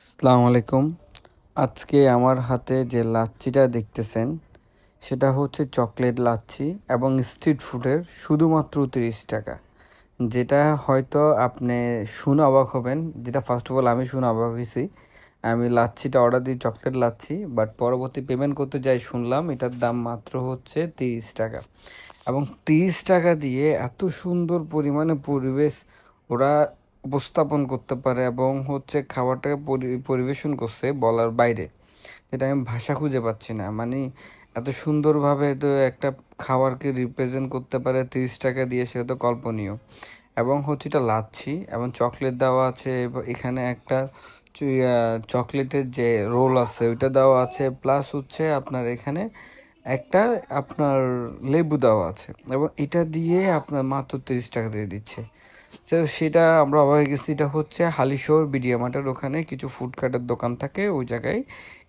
আসসালামু আলাইকুম। আজকে আমার হাতে যে লাচ্ছিটা দেখতেছেন সেটা হচ্ছে চকলেট লাচ্ছি এবং স্ট্রিট ফুডের শুধুমাত্র 30 টাকা। যেটা হয়তো আপনি শুনে অবাক হবেন, যেটা ফার্স্ট অফ অল আমি শুনে অবাক হয়েছি। আমি লাচ্ছিটা অর্ডার দিই চকলেট লাচ্ছি, বাট পরবর্তী পেমেন্ট করতে যাই শুনলাম এটার দাম মাত্র হচ্ছে 30 টাকা। এবং 30 টাকা দিয়ে এত সুন্দর পরিমাণে পরিবেশ ওরা উপস্থাপন করতে পারে এবং হচ্ছে খাবারটাকে পরিবেশন করছে বলার বাইরে, যেটা আমি ভাষা খুঁজে পাচ্ছি না। মানে এত সুন্দরভাবে তো একটা খাবারকে রিপ্রেজেন্ট করতে পারে 30 টাকা দিয়ে, সে তো কল্পনীয়। এবং হচ্ছে এটা লাচ্ছি এবং চকলেট দেওয়া আছে, এখানে একটা চকলেটের যে রোল আছে ওইটা দেওয়া আছে, প্লাস হচ্ছে আপনার এখানে একটা আপনার লেবু দেওয়া আছে এবং এটা দিয়ে আপনার মাত্র 30 টাকা দিয়ে দিচ্ছে। তো সেটা আমরা অবাক হয়ে গেছি। এটা হচ্ছে হালিশহর বিডিয়া মার্টের ওখানে কিছু ফুডকার্টের দোকান থাকে, ওই জায়গায়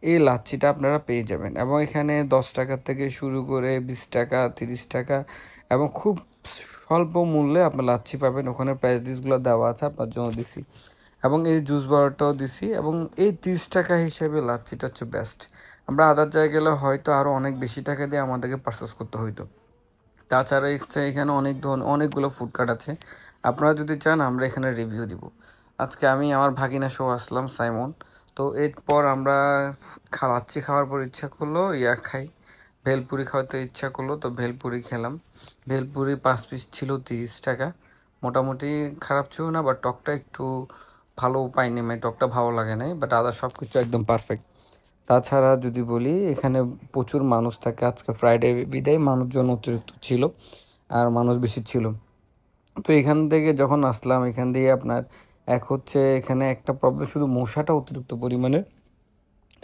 এই লাচ্ছিটা আপনারা পেয়ে যাবেন। এবং এখানে 10 টাকা থেকে শুরু করে 20 টাকা, 30 টাকা এবং খুব স্বল্প মূল্যে আপনার লাচ্ছি পাবেন। ওখানে প্রাইস লিস্টগুলো দেওয়া আছে, আপনার জন্য দিছি। এবং এই জুস বারটাও দিছি। এবং এই 30 টাকা হিসেবে লাচ্ছিটা হচ্ছে বেস্ট। আমরা আদার জায়গায় গেলে হয়তো আরও অনেক বেশি টাকা দিয়ে আমাদেরকে পারচেস করতে হইতো। তাছাড়া এখানে অনেকগুলো ফুডকার্ট আছে, আপনারা যদি চান আমরা এখানে রিভিউ দিব। আজকে আমি আমার ভাগিনা সহ আসলাম, সাইমন। তো এরপর আমরা লাচ্ছি খাওয়ার পর ইচ্ছা করলো খাই, ভেলপুরি খাওয়াতে ইচ্ছা করলো, তো ভেলপুরি খেলাম। ভেলপুরি 5 পিস ছিল 30 টাকা। মোটামুটি খারাপ ছিল না, বাট টকটা একটু ভালো পাইনি, মানে টকটা ভালো লাগে নাই, বাট আদার সব কিছু একদম পারফেক্ট। তাছাড়া যদি বলি, এখানে প্রচুর মানুষ থাকে, আজকে ফ্রাইডে বিদায় মানুষজন অতিরিক্ত ছিল আর মানুষ বেশি ছিল। তো এখান থেকে যখন আসলাম, এখান দিয়ে আপনার হচ্ছে এখানে একটা প্রবলেম, শুধু মশাটা অতিরিক্ত পরিমাণে।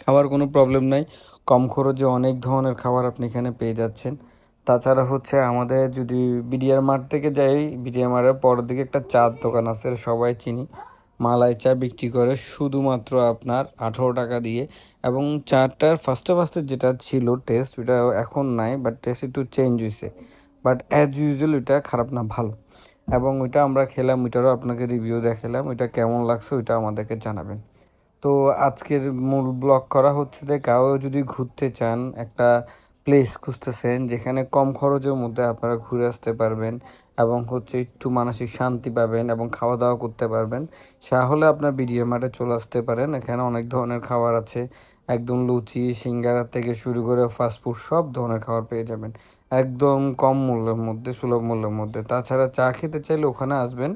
খাওয়ার কোনো প্রবলেম নাই, কম খরচে অনেক ধরনের খাবার আপনি এখানে পেয়ে যাচ্ছেন। তাছাড়া হচ্ছে আমাদের যদি বিডিআর মার্ট থেকে যাই, বিডিআর মার্টের পরের দিকে একটা চার দোকান আছে, সবাই চিনি, মালাই চা বিক্রি করে শুধুমাত্র আপনার 18 টাকা দিয়ে। এবং চাটার ফার্স্টে যেটা ছিল টেস্ট, ওটা এখন নাই, বাট টেস্ট একটু চেঞ্জ হয়েছে। বাট অ্যাজ ইউজুয়াল ওইটা খারাপ না, ভালো। এবং ওইটা আমরা খেলাম, ওইটারও আপনাকে রিভিউ দেখালাম, ওইটা কেমন লাগছে ওইটা আমাদেরকে জানাবেন। তো আজকের মূল ব্লগ করা হচ্ছে যে কাউ যদি ঘুরতে চান, একটা প্লেস খুঁজতেছেন যেখানে কম খরচের মধ্যে আপনারা ঘুরে আসতে পারবেন এবং হচ্ছে একটু মানসিক শান্তি পাবেন এবং খাওয়া দাওয়া করতে পারবেন, তাহলে আপনার বিডিএ মার্টে চলে আসতে পারেন। এখানে অনেক ধরনের খাবার আছে, একদম লুচি সিঙ্গারা থেকে শুরু করে ফাস্টফুড সব ধরনের খাবার পেয়ে যাবেন একদম কম মূল্যের মধ্যে, সুলভ মূল্যের মধ্যে। তাছাড়া চা খেতে চাইলে ওখানে আসবেন,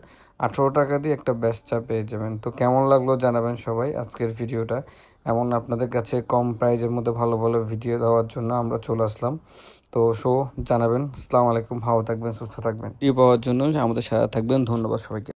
18 টাকা দিয়ে একটা বেস্ট চা পেয়ে যাবেন। তো কেমন লাগলো জানাবেন সবাই আজকের ভিডিওটা। এমন আপনাদের কাছে কম প্রাইজের মধ্যে ভালো ভালো ভিডিও দেওয়ার জন্য আমরা চলে আসলাম। তো জানাবেন। আসসালামু আলাইকুম, ভালো থাকবেন, সুস্থ থাকবেন। ভিডিও পাওয়ার জন্য আমাদের সাথে থাকবেন। ধন্যবাদ সবাইকে।